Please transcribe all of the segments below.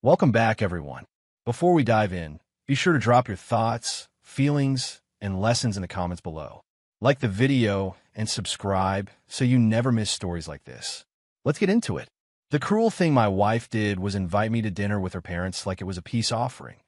Welcome back, everyone. Before we dive in, be sure to drop your thoughts, feelings, and lessons in the comments below. Like the video and subscribe so you never miss stories like this. Let's get into it. The cruel thing my wife did was invite me to dinner with her parents like it was a peace offering,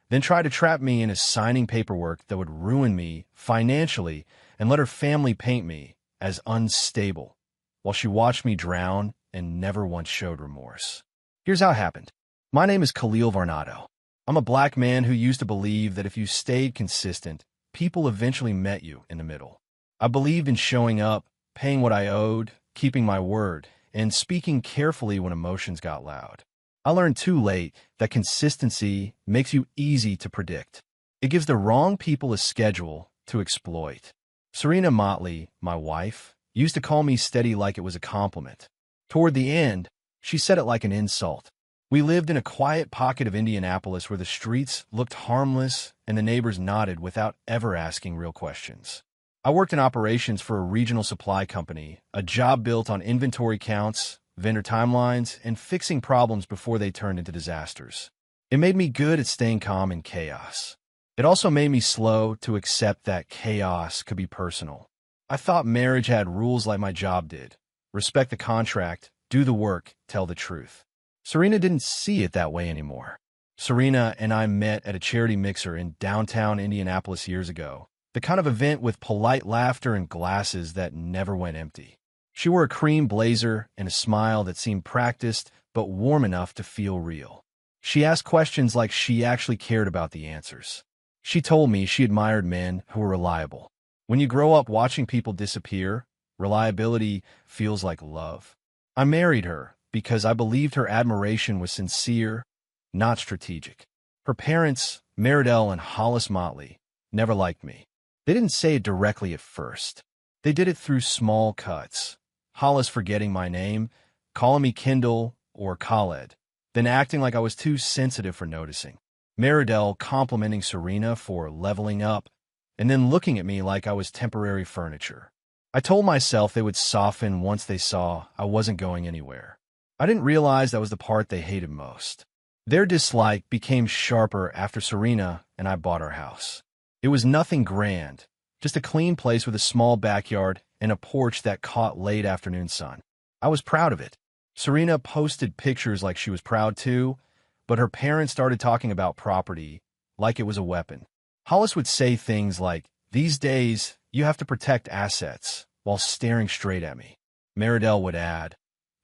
then try to trap me into signing paperwork that would ruin me financially and let her family paint me as unstable, while she watched me drown and never once showed remorse. Here's how it happened. My name is Khalil Varnado. I'm a black man who used to believe that if you stayed consistent, people eventually met you in the middle. I believed in showing up, paying what I owed, keeping my word, and speaking carefully when emotions got loud. I learned too late that consistency makes you easy to predict. It gives the wrong people a schedule to exploit. Serena Motley, my wife, used to call me steady like it was a compliment. Toward the end, she said it like an insult. We lived in a quiet pocket of Indianapolis where the streets looked harmless and the neighbors nodded without ever asking real questions. I worked in operations for a regional supply company, a job built on inventory counts, vendor timelines, and fixing problems before they turned into disasters. It made me good at staying calm in chaos. It also made me slow to accept that chaos could be personal. I thought marriage had rules like my job did. Respect the contract, do the work, tell the truth. Serena didn't see it that way anymore. Serena and I met at a charity mixer in downtown Indianapolis years ago, the kind of event with polite laughter and glasses that never went empty. She wore a cream blazer and a smile that seemed practiced but warm enough to feel real. She asked questions like she actually cared about the answers. She told me she admired men who were reliable. When you grow up watching people disappear, reliability feels like love. I married her because I believed her admiration was sincere, not strategic. Her parents, Meridell and Hollis Motley, never liked me. They didn't say it directly at first. They did it through small cuts. Hollis forgetting my name, calling me Kendall or Khaled, then acting like I was too sensitive for noticing. Meridell complimenting Serena for leveling up, and then looking at me like I was temporary furniture. I told myself they would soften once they saw I wasn't going anywhere. I didn't realize that was the part they hated most. Their dislike became sharper after Serena and I bought our house. It was nothing grand, just a clean place with a small backyard and a porch that caught late afternoon sun. I was proud of it. Serena posted pictures like she was proud too, but her parents started talking about property like it was a weapon. Hollis would say things like, "These days, you have to protect assets," while staring straight at me. Meridell would add,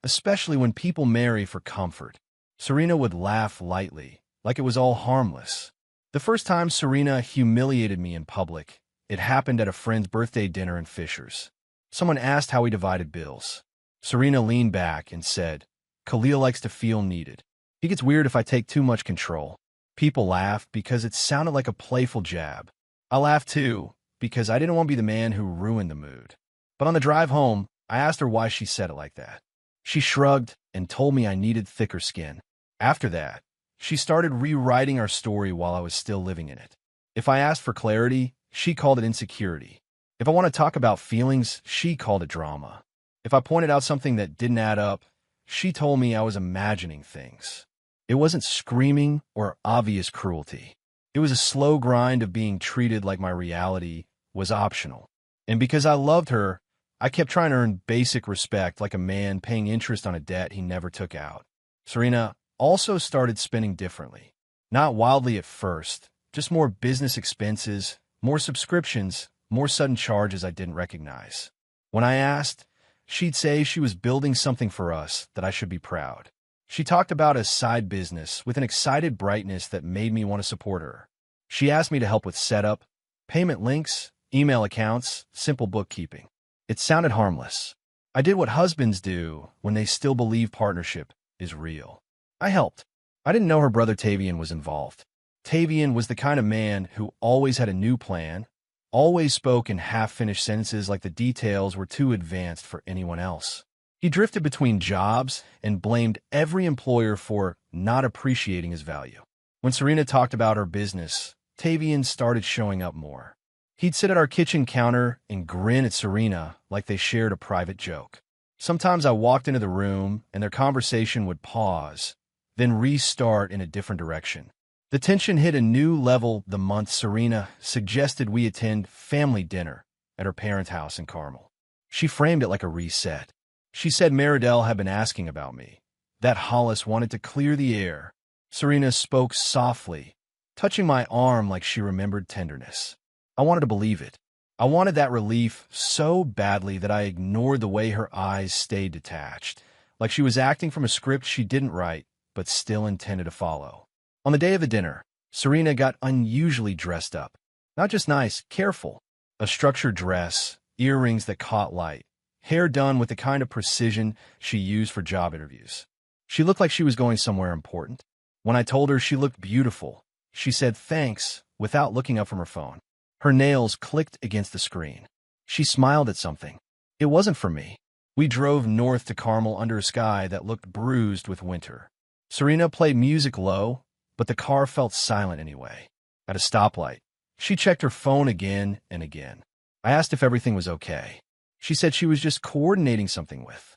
"Especially when people marry for comfort." Serena would laugh lightly, like it was all harmless. The first time Serena humiliated me in public, it happened at a friend's birthday dinner in Fishers. Someone asked how we divided bills. Serena leaned back and said, "Khalil likes to feel needed. He gets weird if I take too much control." People laughed because it sounded like a playful jab. I laughed too, because I didn't want to be the man who ruined the mood. But on the drive home, I asked her why she said it like that. She shrugged and told me I needed thicker skin. After that, she started rewriting our story while I was still living in it. If I asked for clarity, she called it insecurity. If I want to talk about feelings, she called it drama. If I pointed out something that didn't add up, she told me I was imagining things. It wasn't screaming or obvious cruelty. It was a slow grind of being treated like my reality was optional. And because I loved her, I kept trying to earn basic respect like a man paying interest on a debt he never took out. Serena also started spending differently. Not wildly at first, just more business expenses, more subscriptions, more sudden charges I didn't recognize. When I asked, she'd say she was building something for us that I should be proud. She talked about a side business with an excited brightness that made me want to support her. She asked me to help with setup, payment links, email accounts, simple bookkeeping. It sounded harmless. I did what husbands do when they still believe partnership is real. I helped. I didn't know her brother Tavian was involved. Tavian was the kind of man who always had a new plan, always spoke in half-finished sentences like the details were too advanced for anyone else. He drifted between jobs and blamed every employer for not appreciating his value. When Serena talked about her business, Tavian started showing up more. He'd sit at our kitchen counter and grin at Serena like they shared a private joke. Sometimes I walked into the room and their conversation would pause, then restart in a different direction. The tension hit a new level the month Serena suggested we attend family dinner at her parents' house in Carmel. She framed it like a reset. She said Meridell had been asking about me, that Hollis wanted to clear the air. Serena spoke softly, touching my arm like she remembered tenderness. I wanted to believe it. I wanted that relief so badly that I ignored the way her eyes stayed detached, like she was acting from a script she didn't write but still intended to follow. On the day of the dinner, Serena got unusually dressed up. Not just nice, careful. A structured dress, earrings that caught light, hair done with the kind of precision she used for job interviews. She looked like she was going somewhere important. When I told her she looked beautiful, she said thanks without looking up from her phone. Her nails clicked against the screen. She smiled at something. It wasn't for me. We drove north to Carmel under a sky that looked bruised with winter. Serena played music low, but the car felt silent anyway. At a stoplight, she checked her phone again and again. I asked if everything was okay. She said she was just coordinating something with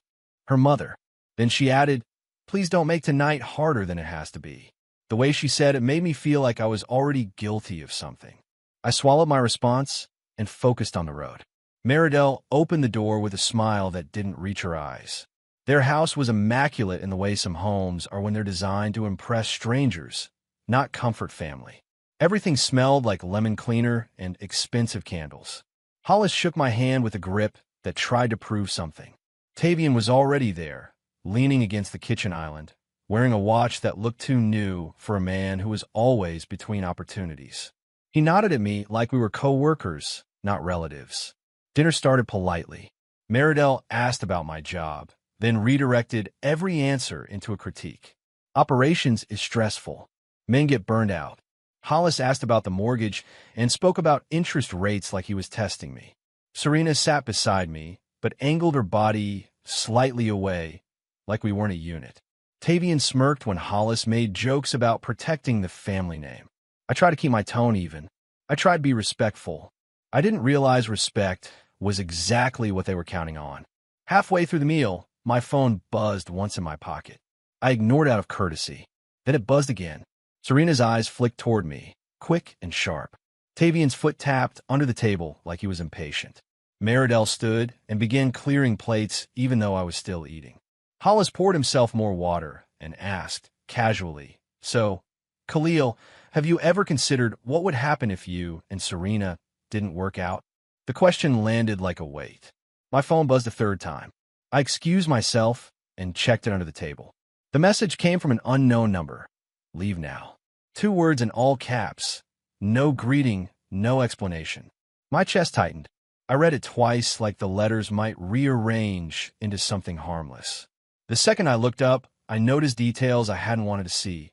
her mother. Then she added, "Please don't make tonight harder than it has to be." The way she said it made me feel like I was already guilty of something. I swallowed my response and focused on the road. Meridell opened the door with a smile that didn't reach her eyes. Their house was immaculate in the way some homes are when they're designed to impress strangers, not comfort family. Everything smelled like lemon cleaner and expensive candles. Hollis shook my hand with a grip that tried to prove something. Tavian was already there, leaning against the kitchen island, wearing a watch that looked too new for a man who was always between opportunities. He nodded at me like we were co-workers, not relatives. Dinner started politely. Meridell asked about my job, then redirected every answer into a critique. Operations is stressful. Men get burned out. Hollis asked about the mortgage and spoke about interest rates like he was testing me. Serena sat beside me, but angled her body slightly away, like we weren't a unit. Tavian smirked when Hollis made jokes about protecting the family name. I tried to keep my tone even. I tried to be respectful. I didn't realize respect was exactly what they were counting on. Halfway through the meal, my phone buzzed once in my pocket. I ignored it out of courtesy. Then it buzzed again. Serena's eyes flicked toward me, quick and sharp. Tavian's foot tapped under the table like he was impatient. Meridell stood and began clearing plates even though I was still eating. Hollis poured himself more water and asked, casually, "So, Khalil, have you ever considered what would happen if you and Serena didn't work out?" The question landed like a weight. My phone buzzed a third time. I excused myself and checked it under the table. The message came from an unknown number. "Leave now." 2 words in all caps. No greeting, no explanation. My chest tightened. I read it twice like the letters might rearrange into something harmless. The second I looked up, I noticed details I hadn't wanted to see.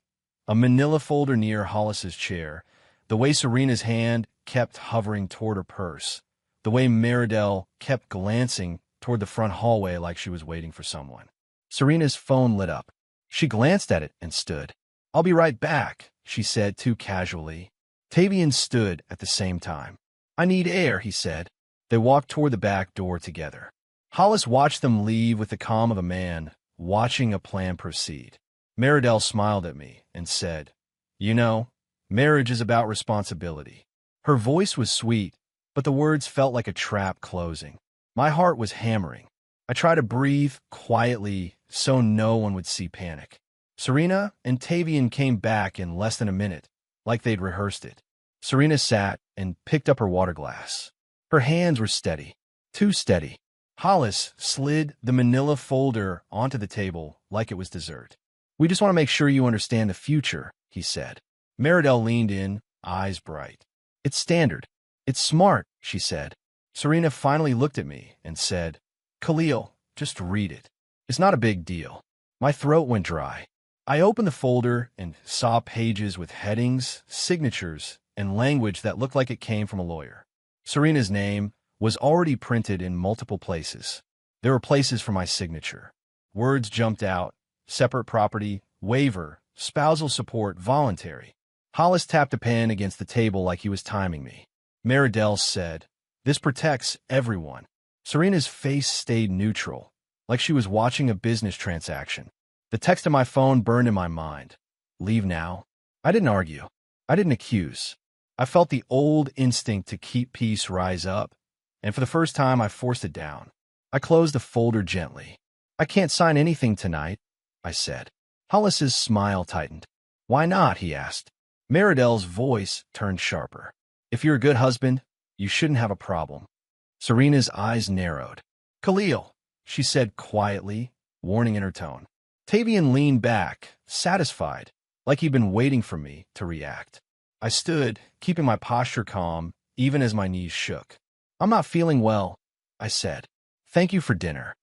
A manila folder near Hollis's chair, the way Serena's hand kept hovering toward her purse, the way Meridell kept glancing toward the front hallway like she was waiting for someone. Serena's phone lit up. She glanced at it and stood. "I'll be right back," she said too casually. Tavian stood at the same time. "I need air," he said. They walked toward the back door together. Hollis watched them leave with the calm of a man watching a plan proceed. Meridell smiled at me and said, "You know, marriage is about responsibility." Her voice was sweet, but the words felt like a trap closing. My heart was hammering. I tried to breathe quietly so no one would see panic. Serena and Tavian came back in less than a minute, like they'd rehearsed it. Serena sat and picked up her water glass. Her hands were steady, too steady. Hollis slid the manila folder onto the table like it was dessert. "We just want to make sure you understand the future," he said. Meridell leaned in, eyes bright. "It's standard. It's smart," she said. Serena finally looked at me and said, "Khalil, just read it. It's not a big deal." My throat went dry. I opened the folder and saw pages with headings, signatures, and language that looked like it came from a lawyer. Serena's name was already printed in multiple places. There were places for my signature. Words jumped out: separate property, waiver, spousal support, voluntary. Hollis tapped a pen against the table like he was timing me. Meridell said, "This protects everyone." Serena's face stayed neutral, like she was watching a business transaction. The text on my phone burned in my mind. Leave now? I didn't argue. I didn't accuse. I felt the old instinct to keep peace rise up, and for the first time I forced it down. I closed the folder gently. I can't sign anything tonight, I said. Hollis's smile tightened. Why not? He asked. Meridell's voice turned sharper. If you're a good husband, you shouldn't have a problem. Serena's eyes narrowed. Khalil, she said quietly, warning in her tone. Tavian leaned back, satisfied, like he'd been waiting for me to react. I stood, keeping my posture calm, even as my knees shook. I'm not feeling well, I said. Thank you for dinner.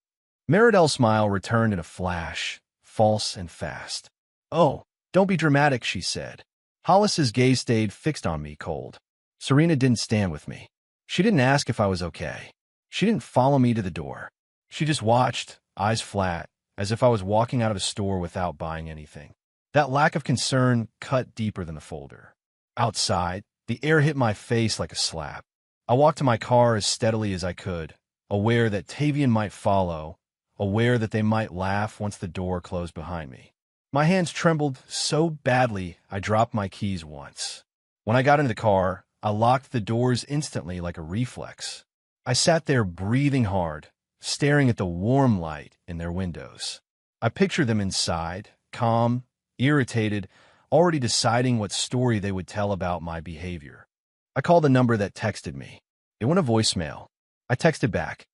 Meridell's smile returned in a flash, false and fast. Oh, don't be dramatic, she said. Hollis's gaze stayed fixed on me cold. Serena didn't stand with me. She didn't ask if I was okay. She didn't follow me to the door. She just watched, eyes flat, as if I was walking out of a store without buying anything. That lack of concern cut deeper than the folder. Outside, the air hit my face like a slap. I walked to my car as steadily as I could, aware that Tavian might follow, aware that they might laugh once the door closed behind me. My hands trembled so badly I dropped my keys once. When I got into the car, I locked the doors instantly like a reflex. I sat there breathing hard, staring at the warm light in their windows. I pictured them inside, calm, irritated, already deciding what story they would tell about my behavior. I called the number that texted me. It went a voicemail. I texted back.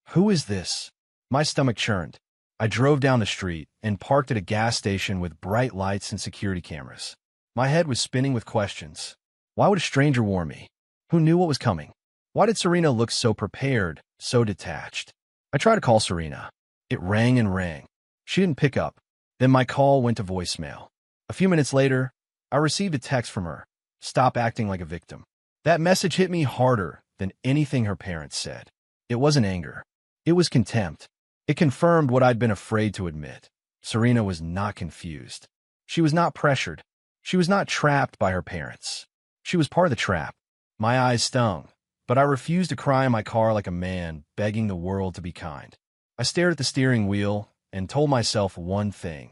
Who is this? My stomach churned. I drove down the street and parked at a gas station with bright lights and security cameras. My head was spinning with questions. Why would a stranger warn me? Who knew what was coming? Why did Serena look so prepared, so detached? I tried to call Serena. It rang and rang. She didn't pick up. Then my call went to voicemail. A few minutes later, I received a text from her. Stop acting like a victim. That message hit me harder than anything her parents said. It wasn't anger. It was contempt. It confirmed what I'd been afraid to admit. Serena was not confused. She was not pressured. She was not trapped by her parents. She was part of the trap. My eyes stung, but I refused to cry in my car like a man begging the world to be kind. I stared at the steering wheel and told myself one thing.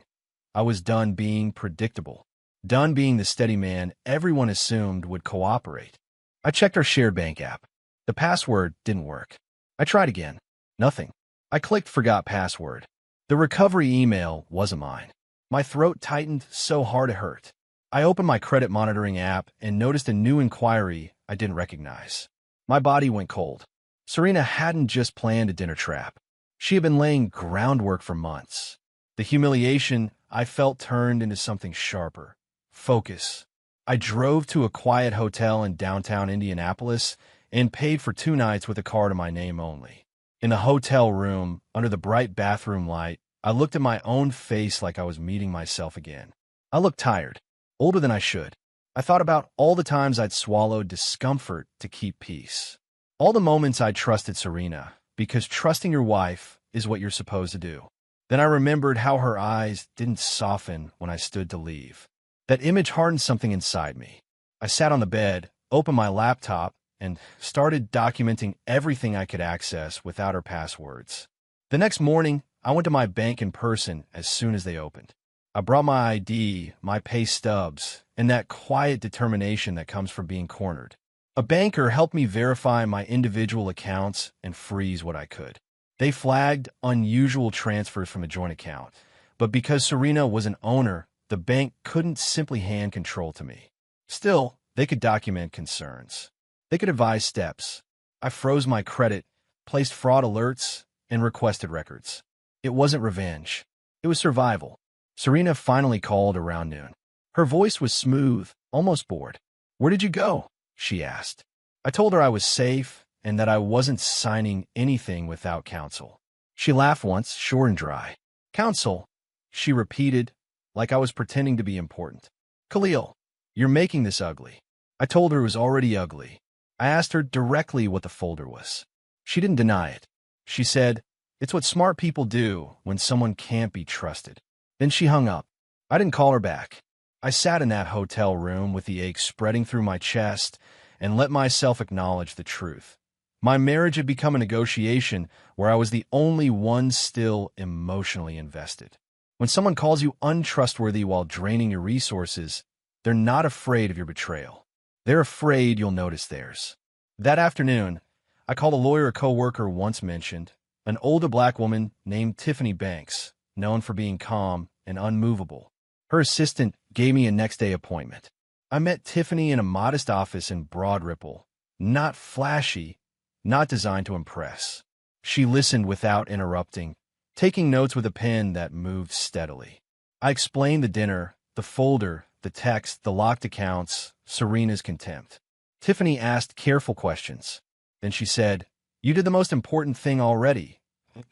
I was done being predictable. Done being the steady man everyone assumed would cooperate. I checked our shared bank app. The password didn't work. I tried again. Nothing. I clicked forgot password. The recovery email wasn't mine. My throat tightened so hard it hurt. I opened my credit monitoring app and noticed a new inquiry I didn't recognize. My body went cold. Serena hadn't just planned a dinner trap. She had been laying groundwork for months. The humiliation I felt turned into something sharper. Focus. I drove to a quiet hotel in downtown Indianapolis and paid for 2 nights with a card in my name only. In the hotel room, under the bright bathroom light, I looked at my own face like I was meeting myself again. I looked tired, older than I should. I thought about all the times I'd swallowed discomfort to keep peace. All the moments I'd trusted Serena, because trusting your wife is what you're supposed to do. Then I remembered how her eyes didn't soften when I stood to leave. That image hardened something inside me. I sat on the bed, opened my laptop, and started documenting everything I could access without her passwords. The next morning, I went to my bank in person as soon as they opened. I brought my ID, my pay stubs, and that quiet determination that comes from being cornered. A banker helped me verify my individual accounts and freeze what I could. They flagged unusual transfers from a joint account, but because Serena was an owner, the bank couldn't simply hand control to me. Still, they could document concerns. They could advise steps. I froze my credit, placed fraud alerts, and requested records. It wasn't revenge. It was survival. Serena finally called around noon. Her voice was smooth, almost bored. "Where did you go?" she asked. I told her I was safe and that I wasn't signing anything without counsel. She laughed once, short and dry. "Counsel," she repeated, like I was pretending to be important. "Khalil, you're making this ugly." I told her it was already ugly. I asked her directly what the folder was. She didn't deny it. She said, "It's what smart people do when someone can't be trusted." Then she hung up. I didn't call her back. I sat in that hotel room with the ache spreading through my chest and let myself acknowledge the truth. My marriage had become a negotiation where I was the only one still emotionally invested. When someone calls you untrustworthy while draining your resources, they're not afraid of your betrayal. They're afraid you'll notice theirs. That afternoon, I called a lawyer a coworker once mentioned, an older black woman named Tiffany Banks, known for being calm and unmovable. Her assistant gave me a next-day appointment. I met Tiffany in a modest office in Broad Ripple, not flashy, not designed to impress. She listened without interrupting, taking notes with a pen that moved steadily. I explained the dinner, the folder, the text, the locked accounts, Serena's contempt. Tiffany asked careful questions. Then she said, "You did the most important thing already.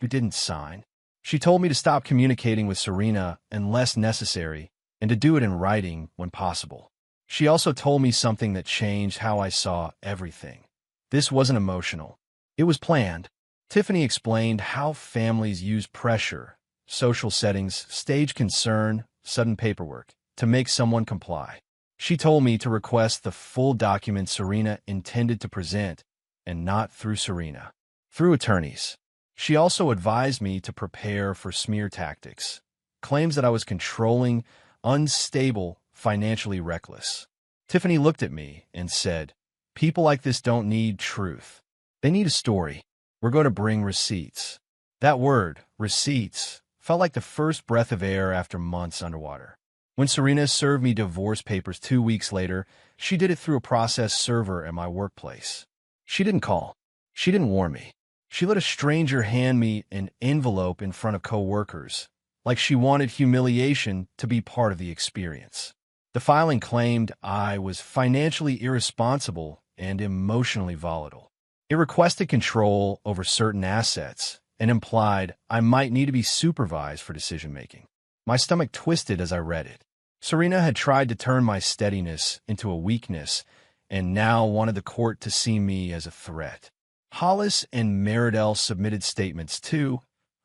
You didn't sign." She told me to stop communicating with Serena unless necessary and to do it in writing when possible. She also told me something that changed how I saw everything. This wasn't emotional. It was planned. Tiffany explained how families use pressure, social settings, stage concern, sudden paperwork, to make someone comply. She told me to request the full document Serena intended to present, and not through Serena, through attorneys. She also advised me to prepare for smear tactics, claims that I was controlling, unstable, financially reckless. Tiffany looked at me and said, "People like this don't need truth. They need a story. We're going to bring receipts." That word, receipts, felt like the first breath of air after months underwater. When Serena served me divorce papers 2 weeks later, she did it through a process server at my workplace. She didn't call. She didn't warn me. She let a stranger hand me an envelope in front of coworkers, like she wanted humiliation to be part of the experience. The filing claimed I was financially irresponsible and emotionally volatile. It requested control over certain assets and implied I might need to be supervised for decision-making. My stomach twisted as I read it. Serena had tried to turn my steadiness into a weakness and now wanted the court to see me as a threat. Hollis and Meridell submitted statements too,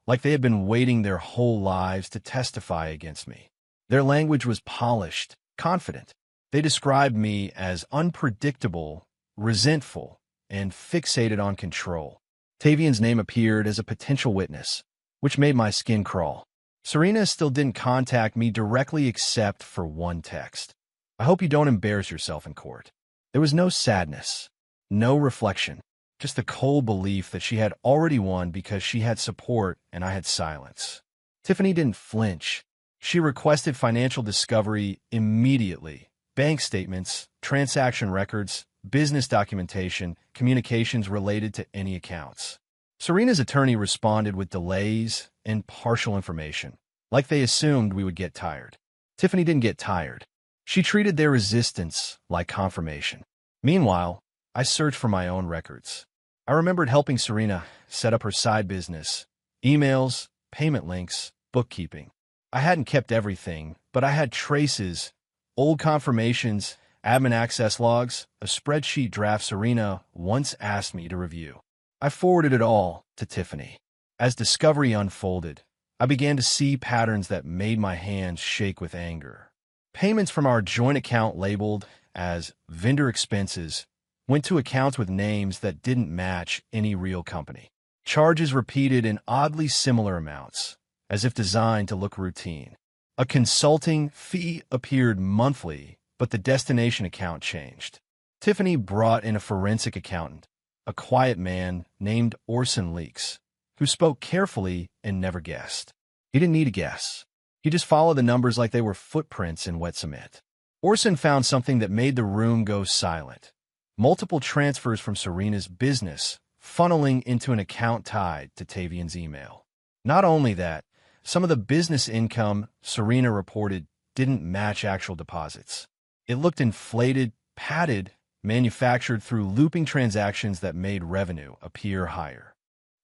like they had been waiting their whole lives to testify against me. Their language was polished, confident. They described me as unpredictable, resentful, and fixated on control. Tavian's name appeared as a potential witness, which made my skin crawl. Serena still didn't contact me directly except for one text. "I hope you don't embarrass yourself in court." There was no sadness, no reflection, just the cold belief that she had already won because she had support and I had silence. Tiffany didn't flinch. She requested financial discovery immediately. Bank statements, transaction records, business documentation, communications related to any accounts. Serena's attorney responded with delays and partial information, like they assumed we would get tired. Tiffany didn't get tired. She treated their resistance like confirmation. Meanwhile, I searched for my own records. I remembered helping Serena set up her side business, emails, payment links, bookkeeping. I hadn't kept everything, but I had traces, old confirmations, admin access logs, a spreadsheet draft Serena once asked me to review. I forwarded it all to Tiffany. As discovery unfolded, I began to see patterns that made my hands shake with anger. Payments from our joint account labeled as vendor expenses went to accounts with names that didn't match any real company. Charges repeated in oddly similar amounts, as if designed to look routine. A consulting fee appeared monthly, but the destination account changed. Tiffany brought in a forensic accountant, a quiet man named Orson Leaks, who spoke carefully and never guessed. He didn't need to guess. He just followed the numbers like they were footprints in wet cement. Orson found something that made the room go silent. Multiple transfers from Serena's business funneling into an account tied to Tavian's email. Not only that, some of the business income Serena reported didn't match actual deposits. It looked inflated, padded, manufactured through looping transactions that made revenue appear higher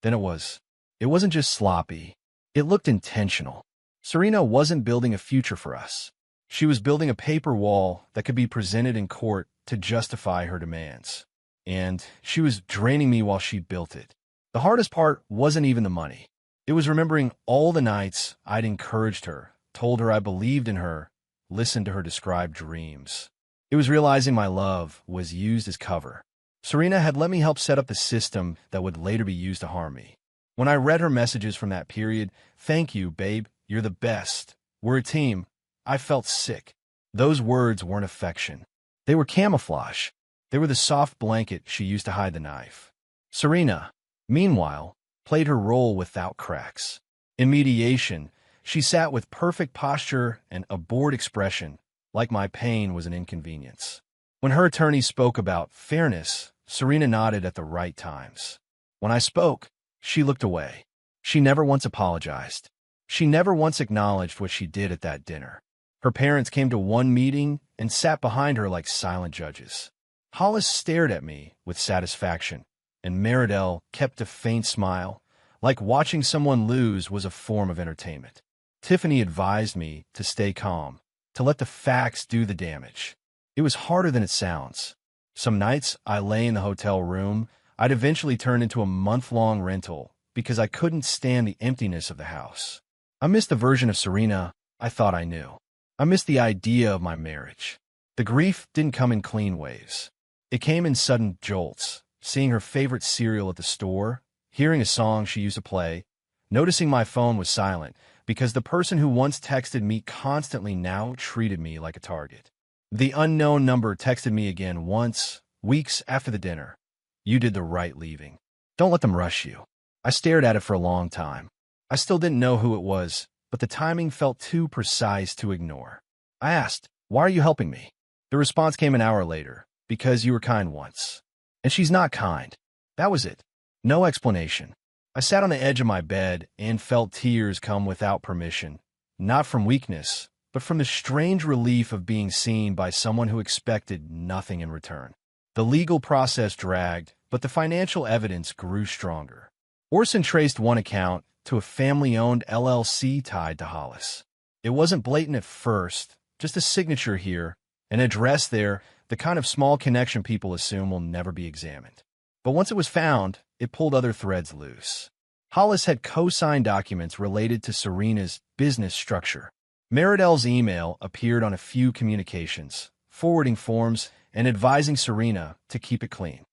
than it was. It wasn't just sloppy. It looked intentional. Serena wasn't building a future for us. She was building a paper wall that could be presented in court to justify her demands. And she was draining me while she built it. The hardest part wasn't even the money. It was remembering all the nights I'd encouraged her, told her I believed in her, listened to her describe dreams. It was realizing my love was used as cover. Serena had let me help set up the system that would later be used to harm me. When I read her messages from that period, "Thank you, babe," You're the best. We're a team. I felt sick. Those words weren't affection. They were camouflage. They were the soft blanket she used to hide the knife. Serena, meanwhile, played her role without cracks. In mediation, she sat with perfect posture and a bored expression, like my pain was an inconvenience. When her attorney spoke about fairness, Serena nodded at the right times. When I spoke, she looked away. She never once apologized. She never once acknowledged what she did at that dinner. Her parents came to one meeting and sat behind her like silent judges. Hollis stared at me with satisfaction, and Meridell kept a faint smile, like watching someone lose was a form of entertainment. Tiffany advised me to stay calm, to let the facts do the damage. It was harder than it sounds. Some nights I lay in the hotel room. I'd eventually turn into a month-long rental because I couldn't stand the emptiness of the house. I missed the version of Serena I thought I knew. I missed the idea of my marriage. The grief didn't come in clean waves. It came in sudden jolts, seeing her favorite cereal at the store, hearing a song she used to play, noticing my phone was silent because the person who once texted me constantly now treated me like a target. The unknown number texted me again once, weeks after the dinner. You did the right leaving. Don't let them rush you. I stared at it for a long time. I still didn't know who it was, but the timing felt too precise to ignore. I asked, "Why are you helping me?" The response came an hour later, "Because you were kind once." And she's not kind. That was it. No explanation. I sat on the edge of my bed and felt tears come without permission, not from weakness, but from the strange relief of being seen by someone who expected nothing in return. The legal process dragged, but the financial evidence grew stronger. Orson traced one account to a family-owned LLC tied to Hollis. It wasn't blatant at first, just a signature here, an address there, the kind of small connection people assume will never be examined. But once it was found, it pulled other threads loose. Hollis had co-signed documents related to Serena's business structure. Meridell's email appeared on a few communications, forwarding forms and advising Serena to keep it clean.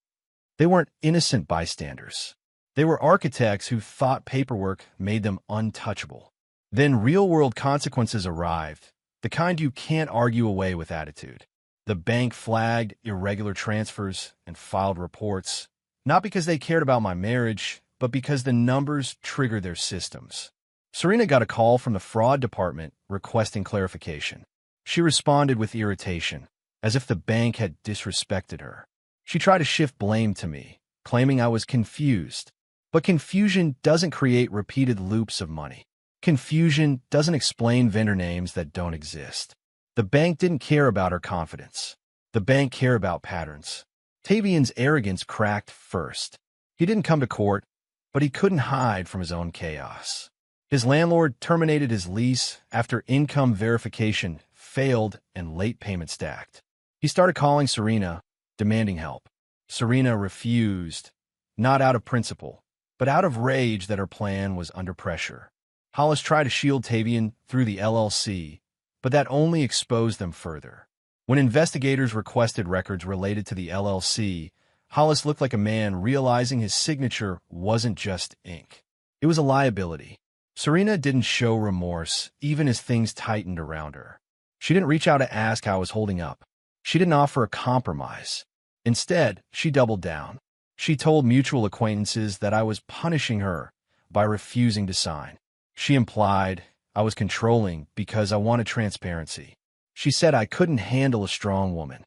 They weren't innocent bystanders. They were architects who thought paperwork made them untouchable. Then real-world consequences arrived, the kind you can't argue away with attitude. The bank flagged irregular transfers and filed reports, not because they cared about my marriage, but because the numbers triggered their systems. Serena got a call from the fraud department requesting clarification. She responded with irritation, as if the bank had disrespected her. She tried to shift blame to me, claiming I was confused. But confusion doesn't create repeated loops of money. Confusion doesn't explain vendor names that don't exist. The bank didn't care about her confidence. The bank cared about patterns. Tavian's arrogance cracked first. He didn't come to court, but he couldn't hide from his own chaos. His landlord terminated his lease after income verification failed and late payment stacked. He started calling Serena, demanding help. Serena refused, not out of principle, but out of rage that her plan was under pressure. Hollis tried to shield Tavian through the LLC, but that only exposed them further. When investigators requested records related to the LLC, Hollis looked like a man realizing his signature wasn't just ink. It was a liability. Serena didn't show remorse, even as things tightened around her. She didn't reach out to ask how I was holding up. She didn't offer a compromise. Instead, she doubled down. She told mutual acquaintances that I was punishing her by refusing to sign. She implied I was controlling because I wanted transparency. She said I couldn't handle a strong woman.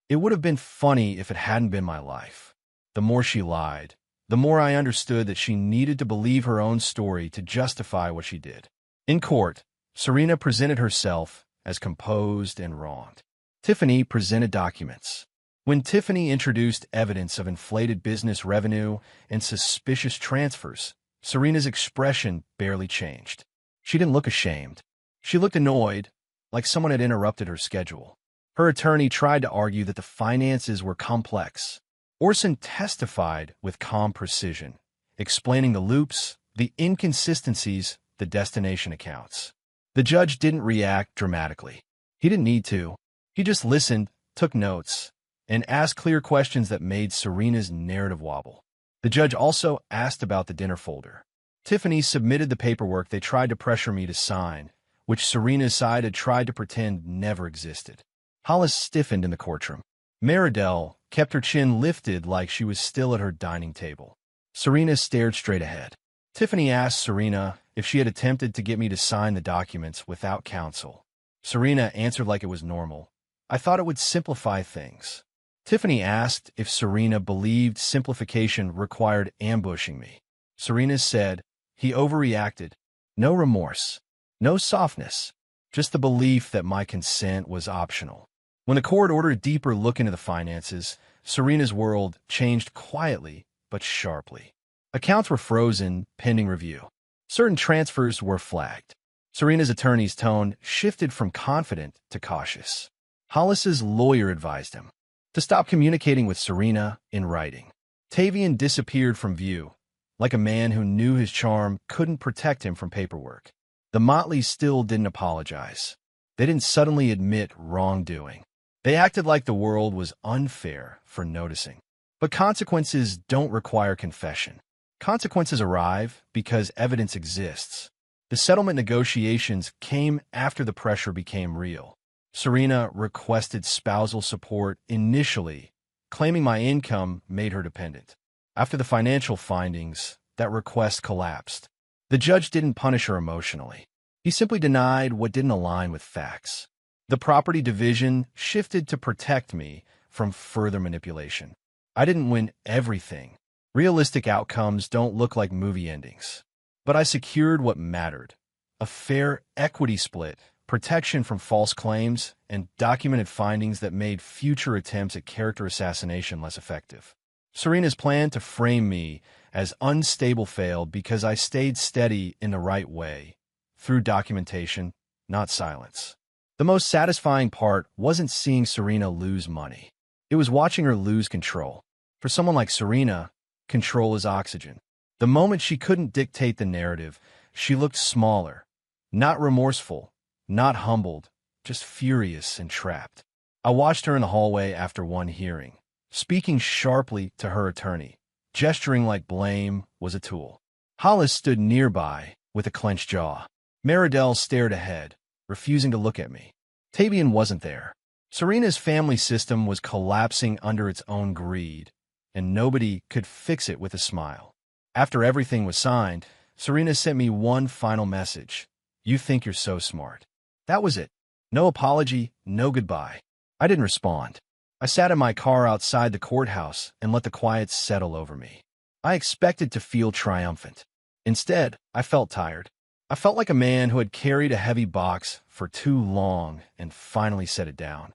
It would have been funny if it hadn't been my life. The more she lied, the more I understood that she needed to believe her own story to justify what she did. In court, Serena presented herself as composed and wronged. Tiffany presented documents. When Tiffany introduced evidence of inflated business revenue and suspicious transfers, Serena's expression barely changed. She didn't look ashamed. She looked annoyed, like someone had interrupted her schedule. Her attorney tried to argue that the finances were complex. Orson testified with calm precision, explaining the loops, the inconsistencies, the destination accounts. The judge didn't react dramatically. He didn't need to. He just listened, took notes, and asked clear questions that made Serena's narrative wobble. The judge also asked about the dinner folder. Tiffany submitted the paperwork they tried to pressure me to sign, which Serena's side had tried to pretend never existed. Hollis stiffened in the courtroom. Meridell kept her chin lifted like she was still at her dining table. Serena stared straight ahead. Tiffany asked Serena if she had attempted to get me to sign the documents without counsel. Serena answered like it was normal. I thought it would simplify things. Tiffany asked if Serena believed simplification required ambushing me. Serena said, he overreacted. No remorse. No softness. Just the belief that my consent was optional. When the court ordered a deeper look into the finances, Serena's world changed quietly but sharply. Accounts were frozen, pending review. Certain transfers were flagged. Serena's attorney's tone shifted from confident to cautious. Hollis's lawyer advised him to stop communicating with Serena in writing. Tavian disappeared from view, like a man who knew his charm couldn't protect him from paperwork. The Motleys still didn't apologize. They didn't suddenly admit wrongdoing. They acted like the world was unfair for noticing. But consequences don't require confession. Consequences arrive because evidence exists. The settlement negotiations came after the pressure became real. Serena requested spousal support initially, claiming my income made her dependent. After the financial findings, that request collapsed. The judge didn't punish her emotionally. He simply denied what didn't align with facts. The property division shifted to protect me from further manipulation. I didn't win everything. Realistic outcomes don't look like movie endings. But I secured what mattered: a fair equity split, protection from false claims, and documented findings that made future attempts at character assassination less effective. Serena's plan to frame me as unstable failed because I stayed steady in the right way, through documentation, not silence. The most satisfying part wasn't seeing Serena lose money. It was watching her lose control. For someone like Serena, control is oxygen. The moment she couldn't dictate the narrative, she looked smaller, not remorseful, not humbled, just furious and trapped. I watched her in the hallway after one hearing, speaking sharply to her attorney, gesturing like blame was a tool. Hollis stood nearby with a clenched jaw. Meridell stared ahead, refusing to look at me. Tavian wasn't there. Serena's family system was collapsing under its own greed, and nobody could fix it with a smile. After everything was signed, Serena sent me one final message. You think you're so smart. That was it. No apology, no goodbye. I didn't respond. I sat in my car outside the courthouse and let the quiet settle over me. I expected to feel triumphant. Instead, I felt tired. I felt like a man who had carried a heavy box for too long and finally set it down,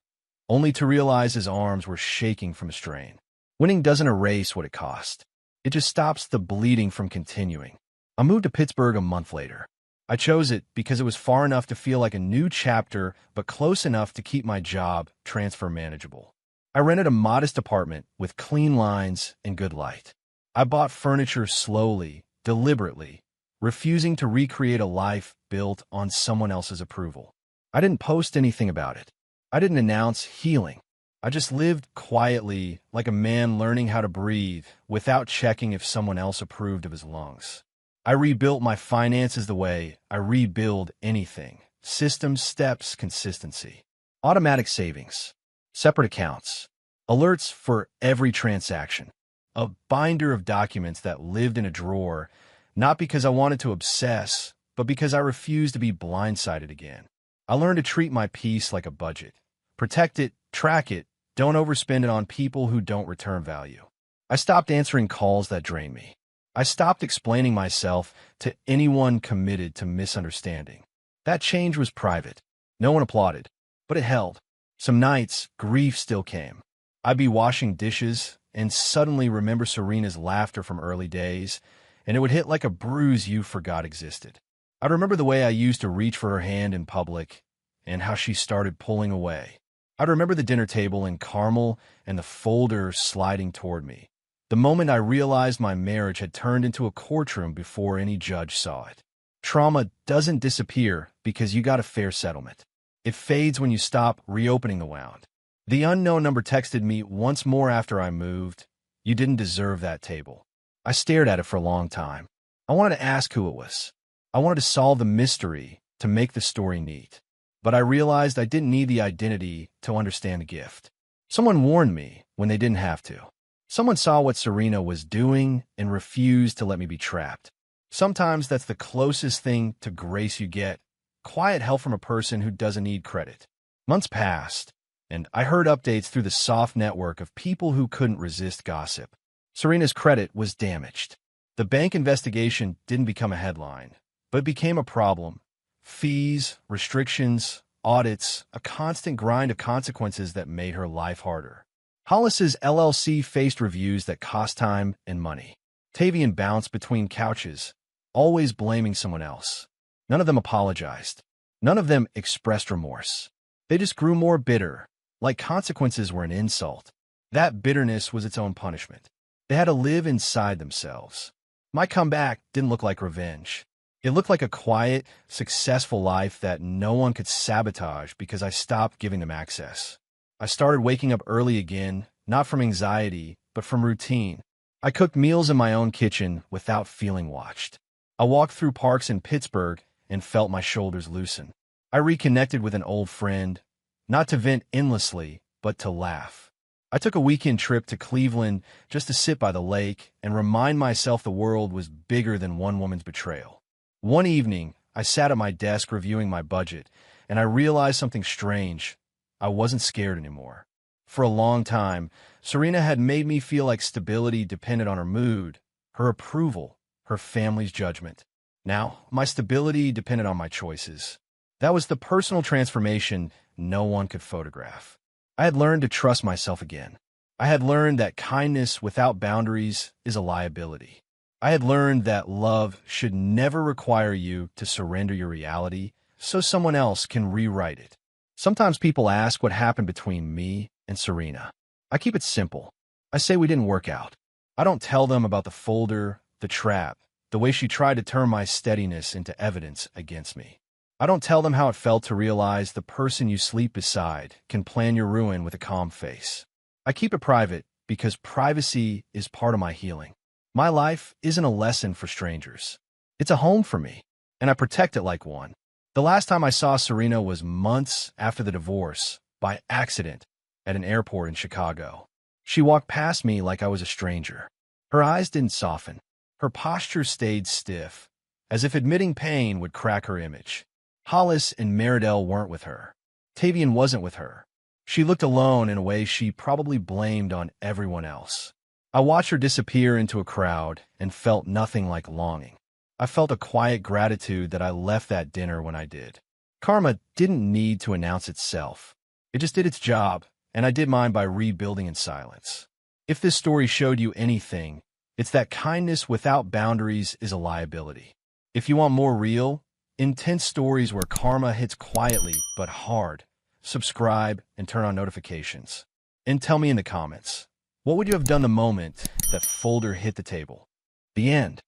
only to realize his arms were shaking from strain. Winning doesn't erase what it cost. It just stops the bleeding from continuing. I moved to Pittsburgh a month later. I chose it because it was far enough to feel like a new chapter, but close enough to keep my job transfer manageable. I rented a modest apartment with clean lines and good light. I bought furniture slowly, deliberately, refusing to recreate a life built on someone else's approval. I didn't post anything about it. I didn't announce healing. I just lived quietly, like a man learning how to breathe without checking if someone else approved of his lungs. I rebuilt my finances the way I rebuild anything: systems, steps, consistency. Automatic savings, separate accounts, alerts for every transaction, a binder of documents that lived in a drawer, not because I wanted to obsess, but because I refused to be blindsided again. I learned to treat my peace like a budget. Protect it, track it, don't overspend it on people who don't return value. I stopped answering calls that drained me. I stopped explaining myself to anyone committed to misunderstanding. That change was private. No one applauded, but it held. Some nights, grief still came. I'd be washing dishes and suddenly remember Serena's laughter from early days, and it would hit like a bruise you forgot existed. I'd remember the way I used to reach for her hand in public and how she started pulling away. I'd remember the dinner table in caramel and the folder sliding toward me. The moment I realized my marriage had turned into a courtroom before any judge saw it. Trauma doesn't disappear because you got a fair settlement. It fades when you stop reopening the wound. The unknown number texted me once more after I moved. You didn't deserve that table. I stared at it for a long time. I wanted to ask who it was. I wanted to solve the mystery to make the story neat. But I realized I didn't need the identity to understand the gift. Someone warned me when they didn't have to. Someone saw what Serena was doing and refused to let me be trapped. Sometimes that's the closest thing to grace you get. Quiet help from a person who doesn't need credit. Months passed, and I heard updates through the soft network of people who couldn't resist gossip. Serena's credit was damaged. The bank investigation didn't become a headline, but it became a problem. Fees, restrictions, audits, a constant grind of consequences that made her life harder. Hollis's LLC faced reviews that cost time and money. Tavian bounced between couches, always blaming someone else. None of them apologized. None of them expressed remorse. They just grew more bitter, like consequences were an insult. That bitterness was its own punishment. They had to live inside themselves. My comeback didn't look like revenge. It looked like a quiet, successful life that no one could sabotage because I stopped giving them access. I started waking up early again, not from anxiety, but from routine. I cooked meals in my own kitchen without feeling watched. I walked through parks in Pittsburgh and felt my shoulders loosen. I reconnected with an old friend, not to vent endlessly, but to laugh. I took a weekend trip to Cleveland just to sit by the lake and remind myself the world was bigger than one woman's betrayal. One evening, I sat at my desk reviewing my budget, and I realized something strange. I wasn't scared anymore. For a long time, Serena had made me feel like stability depended on her mood, her approval, her family's judgment. Now, my stability depended on my choices. That was the personal transformation no one could photograph. I had learned to trust myself again. I had learned that kindness without boundaries is a liability. I had learned that love should never require you to surrender your reality so someone else can rewrite it. Sometimes people ask what happened between me and Serena. I keep it simple. I say we didn't work out. I don't tell them about the folder, the trap, the way she tried to turn my steadiness into evidence against me. I don't tell them how it felt to realize the person you sleep beside can plan your ruin with a calm face. I keep it private because privacy is part of my healing. My life isn't a lesson for strangers. It's a home for me, and I protect it like one. The last time I saw Serena was months after the divorce, by accident, at an airport in Chicago. She walked past me like I was a stranger. Her eyes didn't soften. Her posture stayed stiff, as if admitting pain would crack her image. Hollis and Meridell weren't with her. Tavian wasn't with her. She looked alone in a way she probably blamed on everyone else. I watched her disappear into a crowd and felt nothing like longing. I felt a quiet gratitude that I left that dinner when I did. Karma didn't need to announce itself. It just did its job, and I did mine by rebuilding in silence. If this story showed you anything, it's that kindness without boundaries is a liability. If you want more real, intense stories where karma hits quietly but hard, subscribe and turn on notifications. And tell me in the comments, what would you have done the moment that folder hit the table? The end.